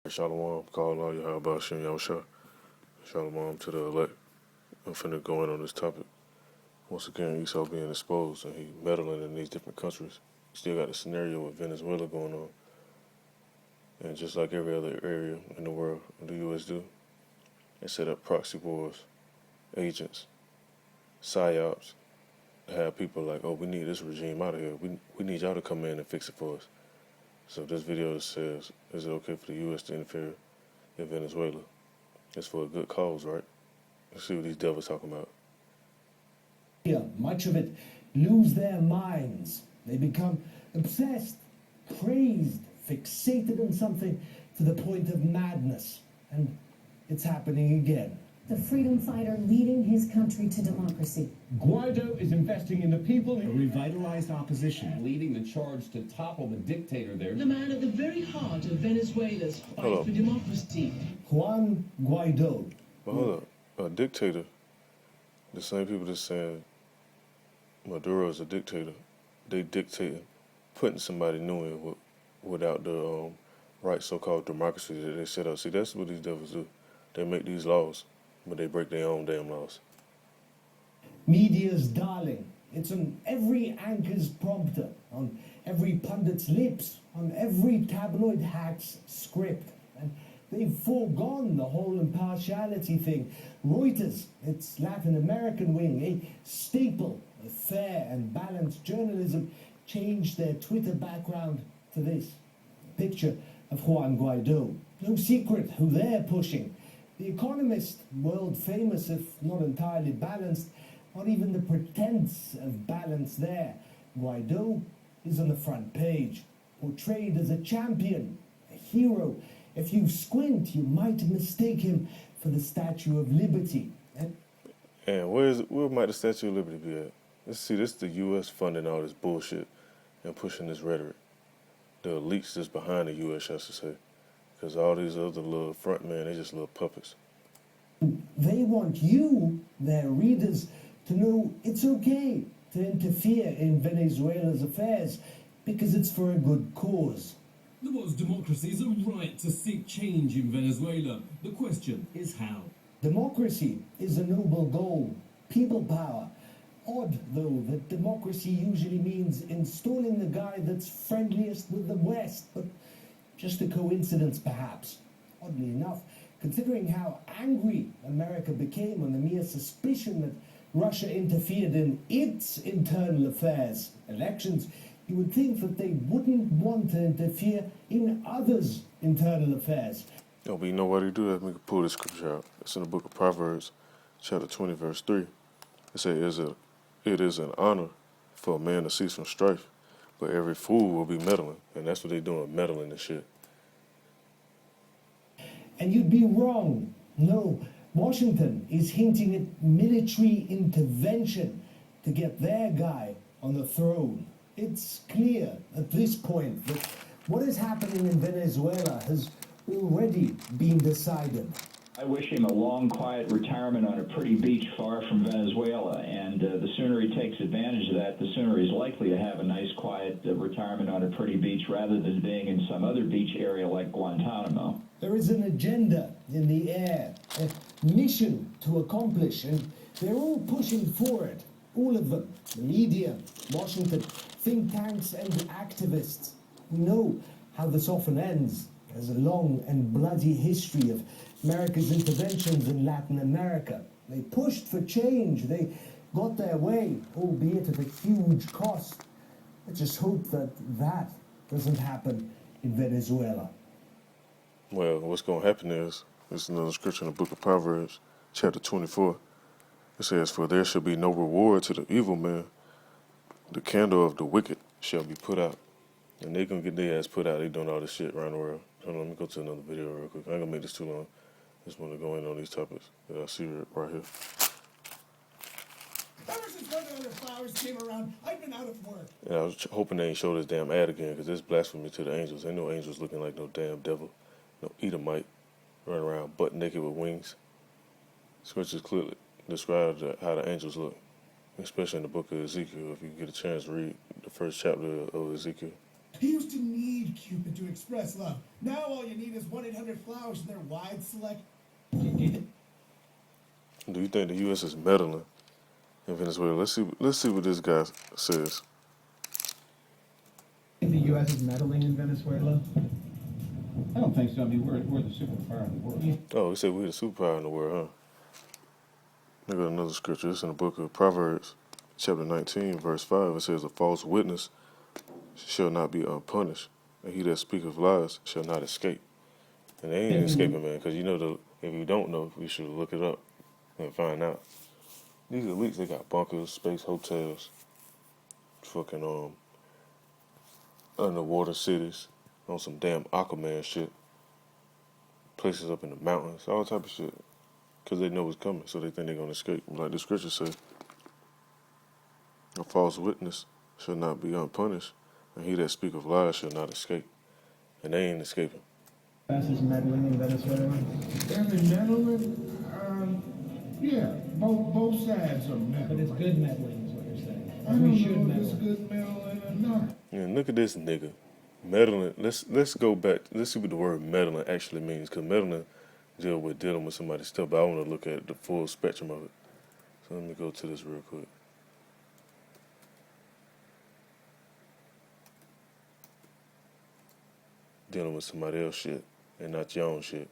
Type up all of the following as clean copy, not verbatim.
Shalom, call all you how about Shem Yahusha. Shalom to the elect. I'm finna go in on this topic. Once again, Esau being exposed and he meddling in these different countries. Still got a scenario with Venezuela going on. And just like every other area in the world, the U.S. do, they set up proxy wars, agents, psyops, to have people like, oh, we need this regime out of here. We need y'all to come in and fix it for us. So this video says, is it okay for the U.S. to interfere in Venezuela? It's for a good cause, right? Let's see what these devils talking about. Yeah, much of it lose their minds. They become obsessed, crazed, fixated on something to the point of madness. And it's happening again. The freedom fighter leading his country to democracy. Guaido is investing in the people. A revitalized opposition. Leading the charge to topple the dictator there. The man at the very heart of Venezuela's fight for democracy. Juan Guaido. But hold up, a dictator, the same people that's saying Maduro is a dictator, they dictating putting somebody new in without the right so-called democracy that they set up. See, that's what these devils do. They make these laws, but they break their own damn laws. Media's darling. It's on every anchor's prompter, on every pundit's lips, on every tabloid hack's script. And they've foregone the whole impartiality thing. Reuters, its Latin American wing, a staple of fair and balanced journalism, changed their Twitter background to this. A picture of Juan Guaido. No secret who they're pushing. The Economist, world famous if not entirely balanced, not even the pretense of balance there. Guaido is on the front page, portrayed as a champion, a hero. If you squint, you might mistake him for the Statue of Liberty. And where might the Statue of Liberty be at? Let's see, this is the U.S. funding all this bullshit and pushing this rhetoric. The elites that's behind the U.S., I should say. Because all these other little front men, they just little puppets. They want you, their readers, to know it's okay to interfere in Venezuela's affairs because it's for a good cause. The world's democracies are right to seek change in Venezuela. The question is how. Democracy is a noble goal, people power. Odd, though, that democracy usually means installing the guy that's friendliest with the West, but just a coincidence, perhaps. Oddly enough, considering how angry America became on the mere suspicion that Russia interfered in its internal affairs, elections, you would think that they wouldn't want to interfere in others' internal affairs. Oh, but you know why they do that? We can pull this scripture out. It's in the book of Proverbs, chapter 20, verse 3. It says, it is an honor for a man to cease from strife, but every fool will be meddling. And that's what they doing, meddling and shit. And you'd be wrong. No, Washington is hinting at military intervention to get their guy on the throne. It's clear at this point that what is happening in Venezuela has already been decided. I wish him a long, quiet retirement on a pretty beach far from Venezuela, and the sooner he takes advantage of that, the sooner he's likely to have a nice, quiet retirement on a pretty beach rather than being in some other beach area like Guantanamo. There is an agenda in the air, a mission to accomplish, and they're all pushing for it. All of them, the media, Washington, think tanks and activists. We know how this often ends. There's a long and bloody history of America's interventions in Latin America. They pushed for change. They got their way, albeit at a huge cost. Let's just hope that that doesn't happen in Venezuela. Well, what's going to happen is, there's another scripture in the book of Proverbs, chapter 24. It says, for there shall be no reward to the evil man. The candle of the wicked shall be put out. And they going to get their ass put out. They doing all this shit around the world. Hold on, let me go to another video real quick. I ain't going to make this too long. Just want to go in on these topics that I see right here. Ever since Weather Under Flowers came around, I've been out of work. And I was hoping they ain't show this damn ad again, because it's blasphemy to the angels. Ain't no angels looking like no damn devil. No Edomite running around butt naked with wings. Scriptures clearly describe how the angels look, especially in the book of Ezekiel. If you get a chance to read the first chapter of Ezekiel. He used to need Cupid to express love. Now all you need is 1-800-Flowers and their wide select. Do you think the U.S. is meddling in Venezuela? Let's see what this guy says. Think the U.S. is meddling in Venezuela? I don't think so. I mean, we're the superpower in the world. Oh, he said we're the superpower in the world, huh? I got another scripture. It's in the book of Proverbs, chapter 19, verse 5. It says, "A false witness shall not be unpunished, and he that speaketh lies shall not escape." And they ain't escaping, man, because if you don't know, you should look it up and find out. These elites, they got bunkers, space hotels, fucking underwater cities on some damn Aquaman shit. Places up in the mountains, all type of shit. Because they know what's coming, so they think they're going to escape. Like the scripture says, "A false witness shall not be unpunished, and he that speaketh lies shall not escape." And they ain't escaping. U.S. is meddling in Venezuela? They're meddling. Yeah, both sides are meddling. But it's good meddling is what you're saying. I don't We should know if it's meddle. good meddling or not. And look at this nigga. Meddling. Let's go back. Let's see what the word meddling actually means. Because meddling dealing with somebody's stuff, but I want to look at the full spectrum of it. So let me go to this real quick. Dealing with somebody else's shit and not your own shit.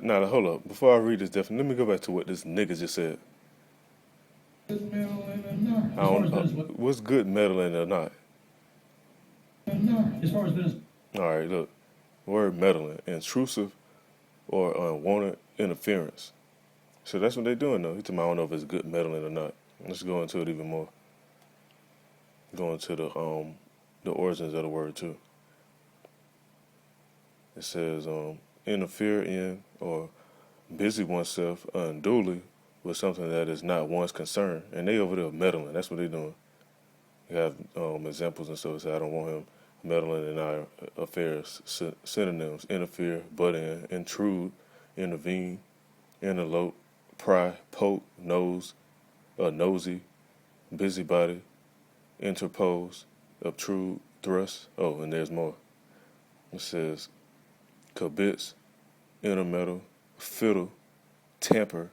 Now, hold up. Before I read this definition, let me go back to what this nigga just said. Good meddling or not. I don't know. What's good meddling or not? As far as Venezuela. All right, look. Word meddling, intrusive or unwanted interference. So that's what they're doing, though. He told me, I don't know if it's good meddling or not. Let's go into it even more. Go into the origins of the word, too. It says, interfere in or busy oneself unduly with something that is not one's concern. And they over there meddling. That's what they're doing. You have examples and stuff. So I don't want him meddling in our affairs. Synonyms: interfere, butt in, intrude, intervene, interlope, pry, poke, nose, nosy, busybody, interpose, obtrude, thrust. Oh, and there's more. It says kibitz, intermeddle, fiddle, tamper,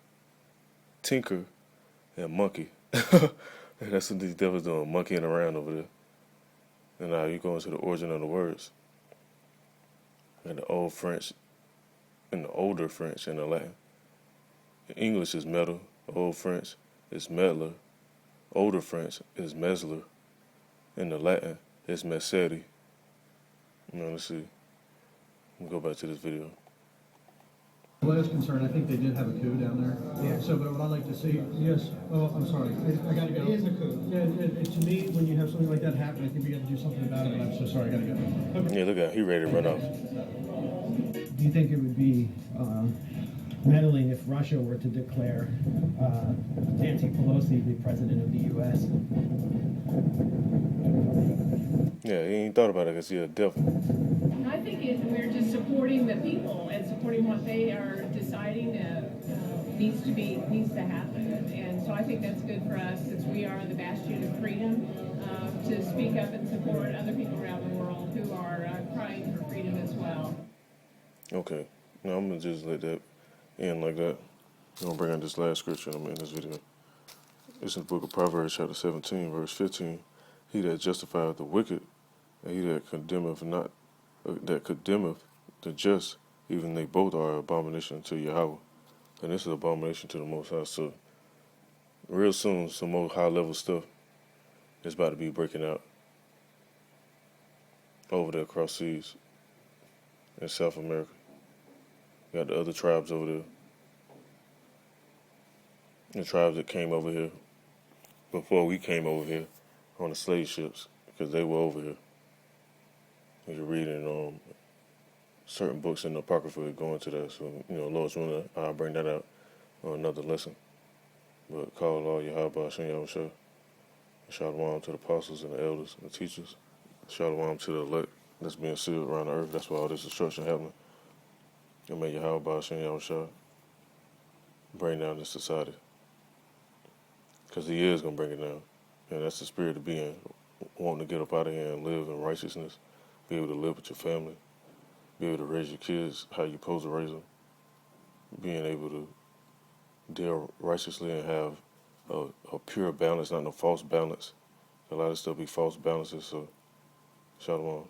tinker, and monkey. That's what these devils doing, monkeying around over there. And now you go into the origin of the words. And the old French, and the older French, and the Latin. English is meddle, old French is meddler, older French is mesler, and the Latin is messeri. Let's see. Let me go back to this video. What is concerned, I think they did have a coup down there. Yeah. So, but what I'd like to see, yes. Oh, I'm sorry. I gotta go. It is a coup. Yeah. To me, when you have something like that happen, I think we got to do something about it. But I'm so sorry. I gotta go. Okay. Yeah, look at him. He ready to run off. Do you think it would be meddling if Russia were to declare Nancy Pelosi the president of the U.S.? Yeah, he ain't thought about it because he's a devil. I think we're just supporting the people and supporting what they are deciding needs to happen. And so I think that's good for us, since we are the bastion of freedom, to speak up and support other people around the world who are crying for freedom as well. Okay. Now I'm going to just let that end like that. I'm going to bring out this last scripture in this video. It's in the book of Proverbs, chapter 17, verse 15. He that justifieth the wicked, and he that condemneth not, that condemneth the just, even they both are abomination to Yahweh. And this is abomination to the Most High. So real soon, some more high-level stuff is about to be breaking out over there across seas in South America. You got the other tribes over there. The tribes that came over here before we came over here on the slave ships, because they were over here. You can read in certain books in the Apocrypha that go into that. So, Lord's willing, I'll bring that out on another lesson. But call all Yahweh Hashem Yahushua. Shalom to the apostles and the elders and the teachers. Shalom to the elect that's being sealed around the earth. That's why all this destruction happening. And may Yahweh Hashem Yahushua bring down this society. Because he is going to bring it down. And that's the spirit of being, wanting to get up out of here and live in righteousness, be able to live with your family, be able to raise your kids how you're supposed to raise them, being able to deal righteously and have a pure balance, not no false balance. A lot of stuff be false balances, so shalom.